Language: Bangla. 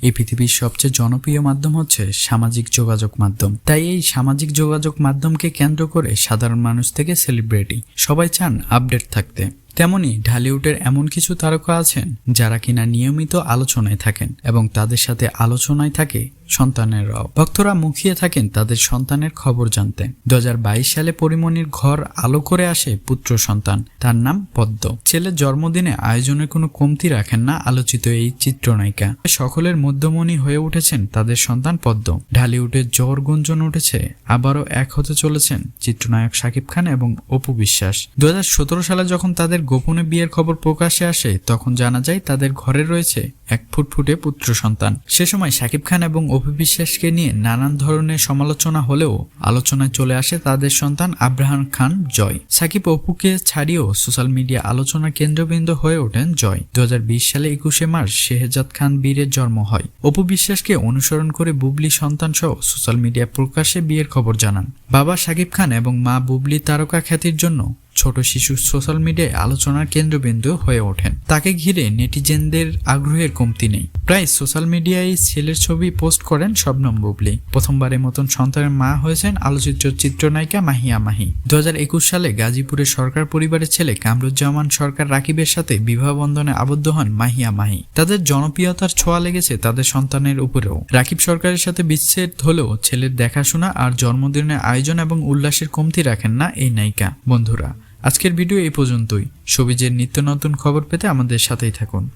এই পৃথিবীর সবচেয়ে জনপ্রিয় মাধ্যম হচ্ছে সামাজিক যোগাযোগ মাধ্যম। তাই এই সামাজিক যোগাযোগ মাধ্যমকে কেন্দ্র করে সাধারণ মানুষ থেকে সেলিব্রিটি সবাই চান আপডেট থাকতে। তেমনি ঢালিউডের এমন কিছু তারকা আছেন যারা কিনা নিয়মিত আলোচনায় থাকেন এবং তাদের সাথে আলোচনায় থাকে সন্তানেরাও। ভক্তরা মুখিয়ে থাকেন তাদের সন্তানের খবর জানতে। 2022 সালে পরিমণির ঘর আলো করে আসে পুত্র সন্তান, তার নাম পদ্ম। ছেলের জন্মদিনে আয়োজনের কোনো কমতি রাখেন না আলোচিত এই চিত্রনায়িকা। সকলের মধ্যমণি হয়ে উঠেছেন তাদের সন্তান পদ্ম। ঢালিউডের জ্বর গুঞ্জন উঠেছে, আবারও এক হতে চলেছেন চিত্রনায়ক শাকিব খান এবং অপু বিশ্বাস। 2017 সালে যখন তাদের গোপনে বিয়ের খবর প্রকাশ্যে আসে তখন জানা যায় তাদের ঘরে রয়েছে এক ফুটফুটে পুত্র সন্তান। সে সময় শাকিব খান এবং অপু বিশ্বাসকে নিয়ে নানান ধরনের সমালোচনা হলেও আলোচনায় চলে আসে তাদের সন্তান আব্রাহাম খান জয়। শাকিব অপুকে ছাড়িয়েও সোশ্যাল মিডিয়া আলোচনার কেন্দ্রবিন্দু হয়ে ওঠেন জয়। 2020 সালে 21শে মার্চ শেহজাদ খান বীরের জন্ম হয়। অপু বিশ্বাসকে অনুসরণ করে বুবলি সন্তান সহ সোশ্যাল মিডিয়া প্রকাশ্যে বিয়ের খবর জানান। বাবা শাকিব খান এবং মা বুবলি তারকা খ্যাতির জন্য ছোট শিশু সোশ্যাল মিডিয়ায় আলোচনার কেন্দ্রবিন্দু হয়ে ওঠেন। তাকে ঘিরে নেটিজেনদের আগ্রহের কমতি নেই। প্রায় সোশ্যাল মিডিয়ায় ছেলের ছবি পোস্ট করেন শবনম বুবলি। প্রথমবারের মতন সন্তানের মা হয়েছেন আলোচিত চিত্রনায়িকা মাহিয়া মাহি। 2021 সালে গাজীপুরের সরকার পরিবারের ছেলে কামরুজ্জামান সরকার রাকিবের সাথে বিবাহ বন্ধনে আবদ্ধ হন মাহিয়া মাহি। তাদের জনপ্রিয়তার ছোঁয়া লেগেছে তাদের সন্তানের উপরেও। রাকিব সরকারের সাথে বিচ্ছেদ হলেও ছেলের দেখাশোনা আর জন্মদিনের আয়োজন এবং উল্লাসের কমতি রাখেন না এই নায়িকা। বন্ধুরা, আজকের ভিডিও এই পর্যন্তই। শোবিজের নিত্য নতুন খবর পেতে আমাদের সাথেই থাকুন।